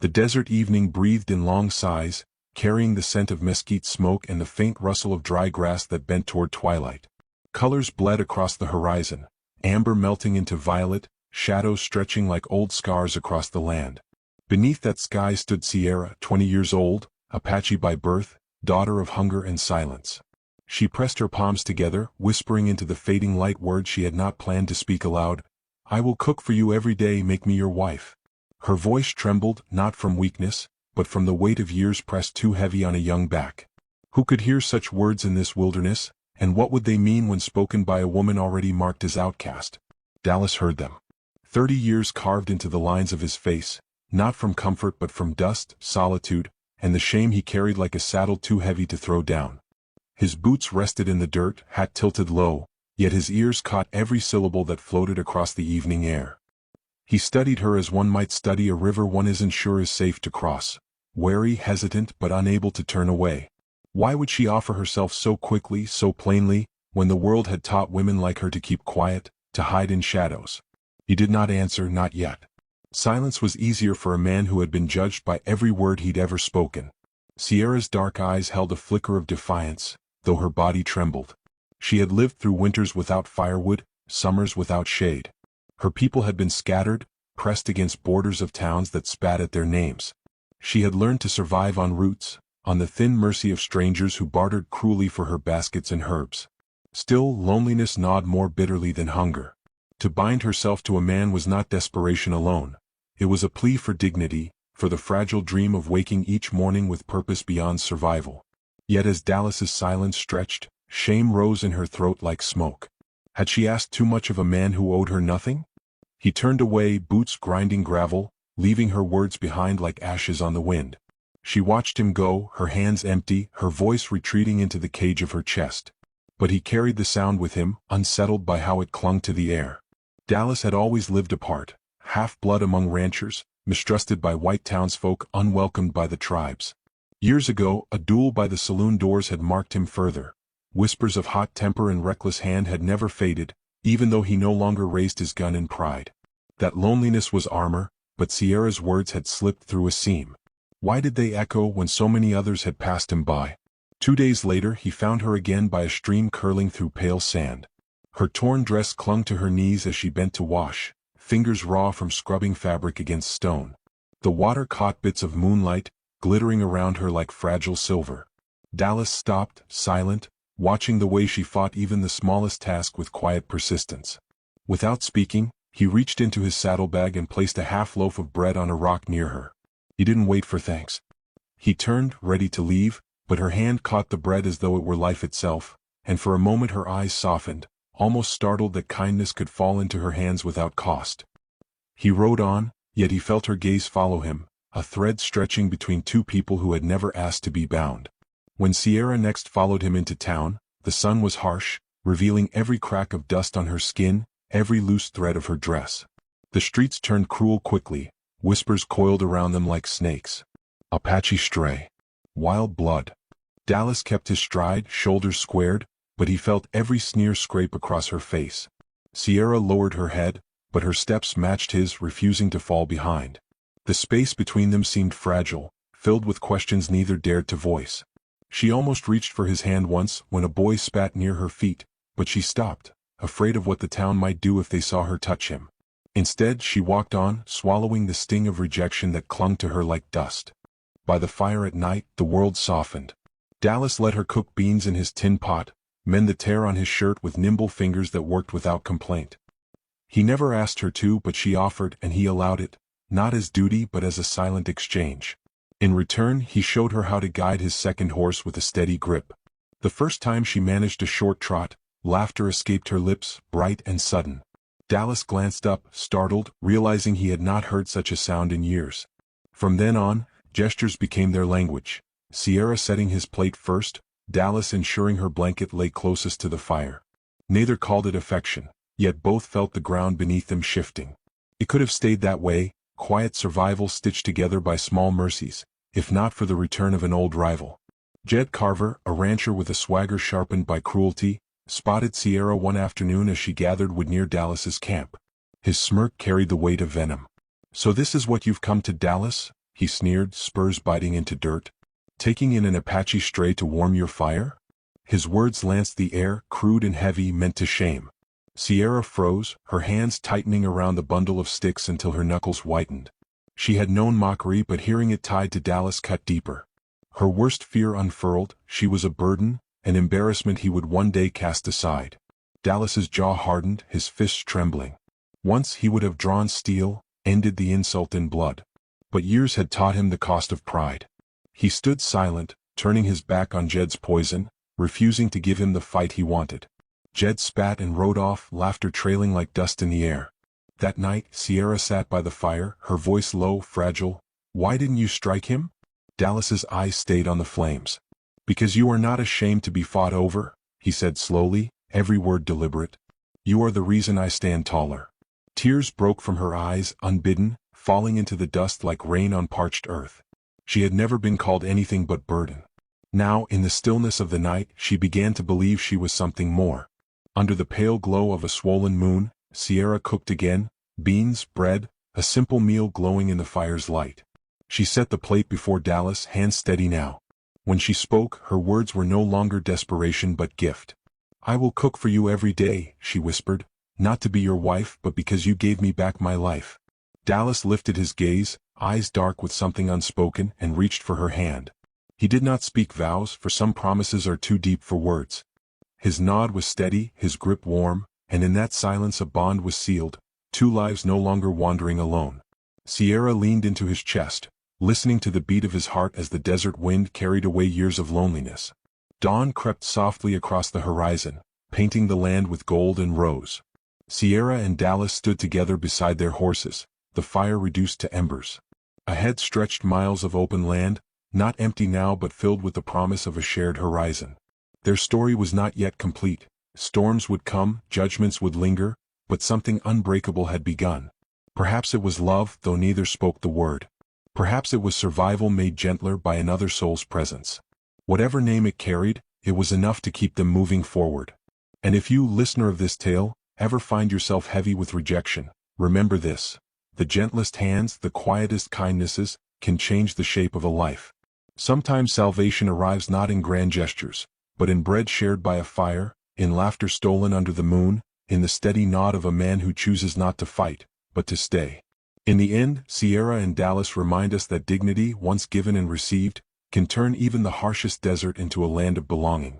The desert evening breathed in long sighs, carrying the scent of mesquite smoke and the faint rustle of dry grass that bent toward twilight. Colors bled across the horizon, amber melting into violet, shadows stretching like old scars across the land. Beneath that sky stood Sierra, 20 years old, Apache by birth, daughter of hunger and silence. She pressed her palms together, whispering into the fading light words she had not planned to speak aloud. "I will cook for you every day, make me your wife." Her voice trembled, not from weakness, but from the weight of years pressed too heavy on a young back. Who could hear such words in this wilderness, and what would they mean when spoken by a woman already marked as outcast? Dallas heard them. 30 years carved into the lines of his face, not from comfort but from dust, solitude, and the shame he carried like a saddle too heavy to throw down. His boots rested in the dirt, hat tilted low, yet his ears caught every syllable that floated across the evening air. He studied her as one might study a river one isn't sure is safe to cross, wary, hesitant, but unable to turn away. Why would she offer herself so quickly, so plainly, when the world had taught women like her to keep quiet, to hide in shadows? He did not answer, not yet. Silence was easier for a man who had been judged by every word he'd ever spoken. Sierra's dark eyes held a flicker of defiance, though her body trembled. She had lived through winters without firewood, summers without shade. Her people had been scattered, pressed against borders of towns that spat at their names. She had learned to survive on roots, on the thin mercy of strangers who bartered cruelly for her baskets and herbs. Still, loneliness gnawed more bitterly than hunger. To bind herself to a man was not desperation alone. It was a plea for dignity, for the fragile dream of waking each morning with purpose beyond survival. Yet as Dallas's silence stretched, shame rose in her throat like smoke. Had she asked too much of a man who owed her nothing? He turned away, boots grinding gravel, leaving her words behind like ashes on the wind. She watched him go, her hands empty, her voice retreating into the cage of her chest. But he carried the sound with him, unsettled by how it clung to the air. Dallas had always lived apart, half-blood among ranchers, mistrusted by white townsfolk, unwelcomed by the tribes. Years ago, a duel by the saloon doors had marked him further. Whispers of hot temper and reckless hand had never faded, even though he no longer raised his gun in pride. That loneliness was armor, but Sierra's words had slipped through a seam. Why did they echo when so many others had passed him by? 2 days later he found her again by a stream curling through pale sand. Her torn dress clung to her knees as she bent to wash, fingers raw from scrubbing fabric against stone. The water caught bits of moonlight, glittering around her like fragile silver. Dallas stopped, silent, watching the way she fought even the smallest task with quiet persistence. Without speaking, he reached into his saddlebag and placed a half loaf of bread on a rock near her. He didn't wait for thanks. He turned, ready to leave, but her hand caught the bread as though it were life itself, and for a moment her eyes softened, almost startled that kindness could fall into her hands without cost. He rode on, yet he felt her gaze follow him, a thread stretching between two people who had never asked to be bound. When Sierra next followed him into town, the sun was harsh, revealing every crack of dust on her skin, every loose thread of her dress. The streets turned cruel quickly, whispers coiled around them like snakes. Apache stray. Wild blood. Dallas kept his stride, shoulders squared, but he felt every sneer scrape across her face. Sierra lowered her head, but her steps matched his, refusing to fall behind. The space between them seemed fragile, filled with questions neither dared to voice. She almost reached for his hand once when a boy spat near her feet, but she stopped, afraid of what the town might do if they saw her touch him. Instead, she walked on, swallowing the sting of rejection that clung to her like dust. By the fire at night, the world softened. Dallas let her cook beans in his tin pot, mend the tear on his shirt with nimble fingers that worked without complaint. He never asked her to, but she offered, and he allowed it, not as duty but as a silent exchange. In return, he showed her how to guide his second horse with a steady grip. The first time she managed a short trot, laughter escaped her lips, bright and sudden. Dallas glanced up, startled, realizing he had not heard such a sound in years. From then on, gestures became their language. Sierra setting his plate first, Dallas ensuring her blanket lay closest to the fire. Neither called it affection, yet both felt the ground beneath them shifting. It could have stayed that way, quiet survival stitched together by small mercies, if not for the return of an old rival. Jed Carver, a rancher with a swagger sharpened by cruelty, spotted Sierra one afternoon as she gathered wood near Dallas's camp. His smirk carried the weight of venom. "So this is what you've come to Dallas?" he sneered, spurs biting into dirt. Taking in an Apache stray to warm your fire? His words lanced the air, crude and heavy, meant to shame. Sierra froze, her hands tightening around the bundle of sticks until her knuckles whitened. She had known mockery, but hearing it tied to Dallas cut deeper. Her worst fear unfurled. She was a burden, an embarrassment he would one day cast aside. Dallas's jaw hardened, his fists trembling. Once he would have drawn steel, ended the insult in blood. But years had taught him the cost of pride. He stood silent, turning his back on Jed's poison, refusing to give him the fight he wanted. Jed spat and rode off, laughter trailing like dust in the air. That night, Sierra sat by the fire, her voice low, fragile. Why didn't you strike him? Dallas's eyes stayed on the flames. Because you are not ashamed to be fought over, he said slowly, every word deliberate. You are the reason I stand taller. Tears broke from her eyes, unbidden, falling into the dust like rain on parched earth. She had never been called anything but burden. Now, in the stillness of the night, she began to believe she was something more. Under the pale glow of a swollen moon, Sierra cooked again, beans, bread, a simple meal glowing in the fire's light. She set the plate before Dallas, hands steady now. When she spoke, her words were no longer desperation but gift. I will cook for you every day, she whispered, not to be your wife but because you gave me back my life. Dallas lifted his gaze, eyes dark with something unspoken, and reached for her hand. He did not speak vows, for some promises are too deep for words. His nod was steady, his grip warm, and in that silence a bond was sealed, two lives no longer wandering alone. Sierra leaned into his chest, listening to the beat of his heart as the desert wind carried away years of loneliness. Dawn crept softly across the horizon, painting the land with gold and rose. Sierra and Dallas stood together beside their horses, the fire reduced to embers. Ahead stretched miles of open land, not empty now but filled with the promise of a shared horizon. Their story was not yet complete. Storms would come, judgments would linger, but something unbreakable had begun. Perhaps it was love, though neither spoke the word. Perhaps it was survival made gentler by another soul's presence. Whatever name it carried, it was enough to keep them moving forward. And if you, listener of this tale, ever find yourself heavy with rejection, remember this. The gentlest hands, the quietest kindnesses, can change the shape of a life. Sometimes salvation arrives not in grand gestures, but in bread shared by a fire, in laughter stolen under the moon, in the steady nod of a man who chooses not to fight, but to stay. In the end, Sierra and Dallas remind us that dignity, once given and received, can turn even the harshest desert into a land of belonging.